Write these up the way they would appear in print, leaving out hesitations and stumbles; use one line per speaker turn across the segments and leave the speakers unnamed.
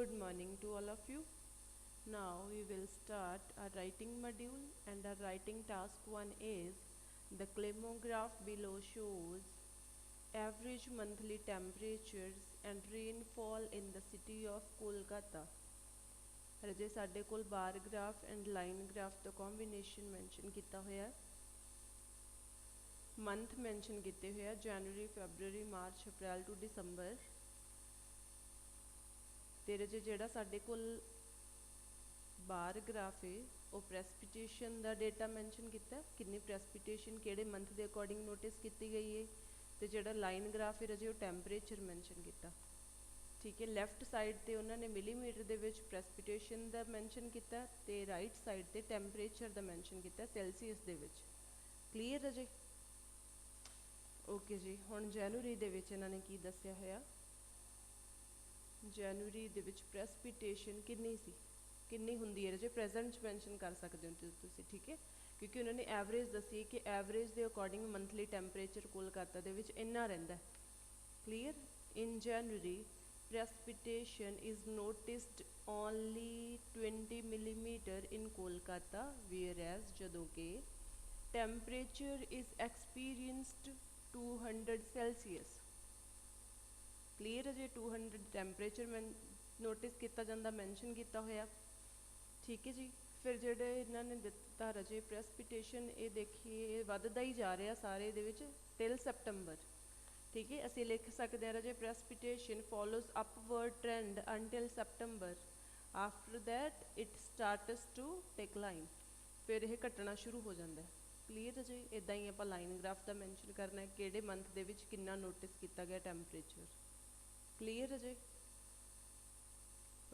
Good morning to all of you. Now we will start our writing module, and our writing task 1 is the climograph below shows average monthly temperatures and rainfall in the city of Kolkata. रजे साडे कोल bar graph and line graph का combination mention किया होया, month mention किए हुए जनवरी February March April to दिसंबर। ते रजे जेड़ा साडे कोल बार ग्राफ है वो प्रैसपीटेशन का डेटा मैंशन किया, कितनी प्रैसपीटेशन किहड़े मंथ के अकॉर्डिंग नोटिस की गई है। तो जेड़ा लाइन ग्राफ है रजे वो टैंपरेचर मैंशन किया, ठीक है। लैफ्ट साइड ते उन्होंने मिलीमीटर दे विच प्रैसपीटेशन का मैंशन किया, ते राइट साइड ते टैंपरेचर का मैंशन किया सैल्सीयस दे विच। क्लीयर है जी? ओके जी। हुण जनवरी दे विच इन्होंने की दस्सिया होया, जनवरी दे विच प्रैसपीटेशन कितनी सी, कितनी हुंदी है, जे प्रेजेंट मैंशन कर सकते हो तुसीं, ठीक है। क्योंकि उन्होंने एवरेज दसी है कि एवरेज के अकॉर्डिंग मंथली टैंपरेचर कोलकाता दे विच इन्ना रहिंदा है। Clear? In January precipitation is noticed only 20 millimeter in Kolkata, whereas जदों के temperature is experienced 200 Celsius। Clear है जी? 200 टैंपरेचर मैं नोटिस किया जाता, मैंशन किया होया, ठीक है जी। फिर जेडे इन्होंने दिता रजे प्रैसपीटेशन, ये देखिए वधदा ही जा रहा सारे दे विच टिल सैप्टंबर, ठीक है। असी लिख सकते हैं रजे precipitation follows upward trend until September, after that it starts to decline, फिर यह घटना शुरू हो जाता है। क्लीयर है जी? इदा ही आप लाइन ग्राफ का मैंशन करना है किहड़े मंथ दे विच कितना नोटिस किया गया टैंपरेचर। क्लीयर है जी?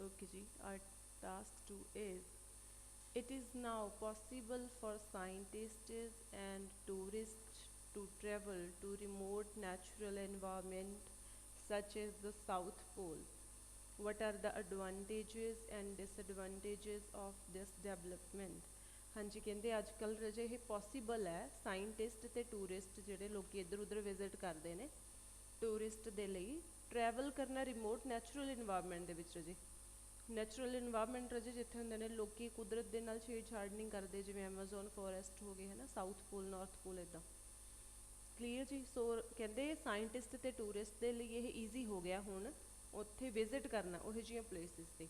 ओके जी। Our task 2 is it is now possible for scientists and tourists to travel to remote natural environment such as the South Pole. What are the advantages and disadvantages of this development? हाँ जी, कहते अजकल रजे ये possible है scientist ते tourist जिहड़े लोग इधर उधर विजिट करते हैं टूरिस्ट दे लई ट्रैवल करना remote natural environment they which Raje. Natural environment रजे जिथे होंदे ने लोग कुदरत दे नाल छेड़छाड़ नहीं करते, जिवें एमेजोन फॉरेस्ट हो गए है ना, साउथ पोल नॉर्थ पोल इदा। क्लीयर जी? सो कहते साइंटिस्ट ते टूरिस्ट दे लई ये ईजी हो गया हुण उत्थे विजिट करना उहो जिहियां प्लेसिस ते।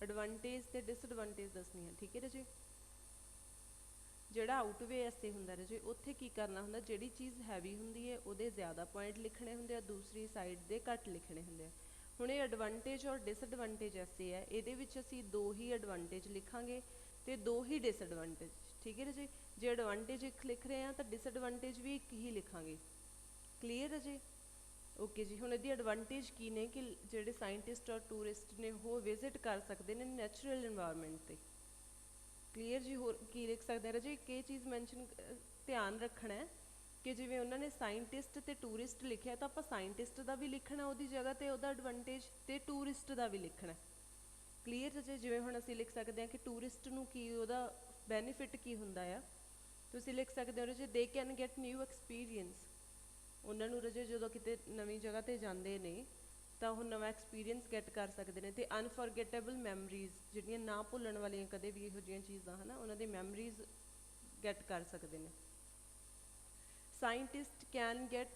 एडवांटेज ते डिसएडवांटेज दसनी है, ठीक है रजे। जिहड़ा आउटवे ऐसे हुंदा रजे उत्थे की करना हुंदा, जिहड़ी चीज़ हैवी हुंदी है उहदे ज़्यादा पॉइंट लिखने हुंदे, दूसरी साइड दे घट लिखने हुंदे। हुण ये एडवांटेज और डिसएडवांटेज ऐसे है, ये असी दो ही एडवांटेज लिखांगे तो दो ही डिसएडवांटेज, ठीक है जी। जे एडवांटेज एक लिख रहे हैं तो डिसएडवांटेज भी एक ही लिखांगे। क्लीयर है जी? ओके जी। हुण इहदी एडवांटेज की ने कि जिहड़े साइंटिस्ट और टूरिस्ट ने वो विजिट कर सकते हैं नैचुरल इन्वायरमेंट ते। क्लीयर जी? होर की लिख सकते हैं जी, एक चीज़ मैंशन ध्यान रखना है कि जिवें उन्होंने साइंटिस्ट ते टूरिस्ट लिखा तो आप साइंटिस्ट का भी लिखना उहदी जगह ते उहदा एडवांटेज ते टूरिस्ट का भी लिखना। क्लीयर जी? जिवें हुण असीं लिख सकते हैं कि टूरिस्ट नूं की उहदा बैनीफिट की हुंदा आ, तुसीं लिख सकते हो रजे दे कैन गैट न्यू एक्सपीरियंस। उन्होंने रजे जो किते नवीं जगह ते जांदे ने तो वो नवा एक्सपीरियंस गैट कर सकते हैं, तो अनफॉरगेटेबल मैमरीज जिहड़ियां ना भुल्लण वालियां कदे भी इहो जिहियां चीज़ां है ना, उन्हां दी मैमरीज गैट कर सकते हैं। Scientist can get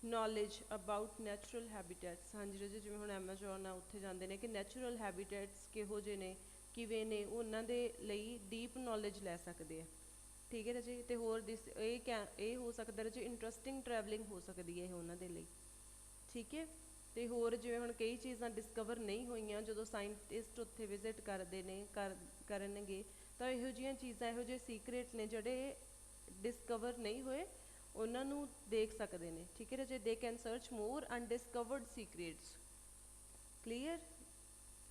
knowledge about natural habitats. हाँ जी रजे, जिवें हुण एमेजोन आ उत्थे जांदे ने कि नैचुरल हैबिटेट्स किहो जे ने किवें ने उन्हां दे लई डीप नॉलेज लै सकदे आ, ठीक है रजे। तो होर दिस ये हो सकता रजे इंटरस्टिंग ट्रैवलिंग हो सकती है उन्हां दे लई, ठीक है। तो होर जिवें हुण कई चीज़ां डिस्कवर नहीं होईयां जदों साइंटिस्ट उत्थे विजिट करदे ने करनगे तो इहो जिहियां चीज़ां इहो जिहे सीक्रेट ने जिहड़े डिस्कवर नहीं होए उन्होंने देख सकते हैं, ठीक है रजे। दे can search more undiscovered secrets. Clear?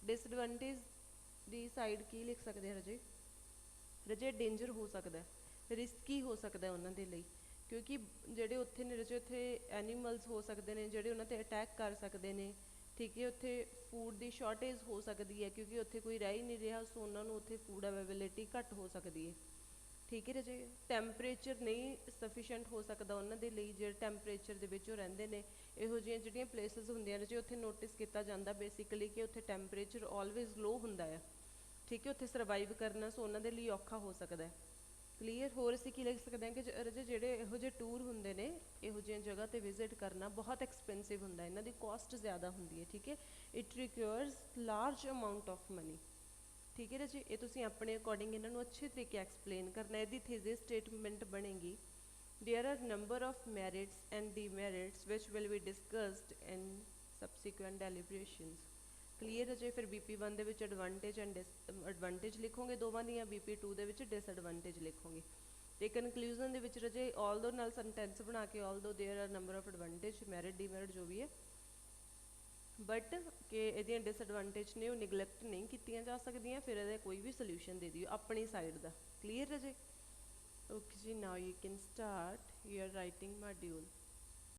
Disadvantage the side की लिख सकते हैं रजे? रजे डेंजर हो सकता है, रिस्की हो सकता है उन्होंने लिए, क्योंकि जोड़े उत्थे ने रजे उत्थे एनीमल्स हो सकते हैं जोड़े उन्होंने अटैक कर सकते हैं, ठीक है। उत्थे फूड की शॉर्टेज हो सकती है क्योंकि उत्थे कोई रह ही नहीं रहा, सो उन्होंने उत्थे फूड अवेलेबिलिटी घट हो सकती है, ठीक है राजे टैंपरेचर नहीं सफिशेंट हो सकता उन्होंने लिए जो टैंपरेचर के रहते हैं इहो जिहियां प्लेसिस होंदियां ने जो उत्थे नोटिस किया जाता बेसिकली कि उत्थे टैंपरेचर ऑलवेज लो होंदा है ठीक है उत्थे सर्वाइव करना सो उन्होंने लिए औखा हो सकता है क्लीयर होर असीं की लिख सकते हैं कि राजे जिहड़े इहो जिहे टूर होंदे ने इहो जिहियां जगह ते विजिट करना बहुत एक्सपेंसिव हुंदा है इन्हां दी कॉस्ट ज़्यादा हुंदी है ठीक है it requires large amount of money ठीक है राजे ये तुसीं अपने अकॉर्डिंग इन्हां नूं अच्छे तरीके एक्सप्लेन करना है। इहदी थीसिस स्टेटमेंट बनेगी there are number of merits and demerits which will be discussed in subsequent deliberations clear है जे फिर BP1 दे विच एडवांटेज एंड एडवांटेज लिखोगे दोवां दियां BP2 दे विच डिसएडवांटेज लिखोगे ते कनक्लूजन दे विच रजे ऑल दो नाल सेंटेंस बना के although there are number of advantage merit demerit जो भी है बट कि ये डिसएडवांटेज ने निगलैक्ट नहीं कीतियां जा सकदियां फिर ये कोई भी सोल्यूशन दे दिओ अपनी साइड का क्लीयर है जी ओके जी now you can start your writing module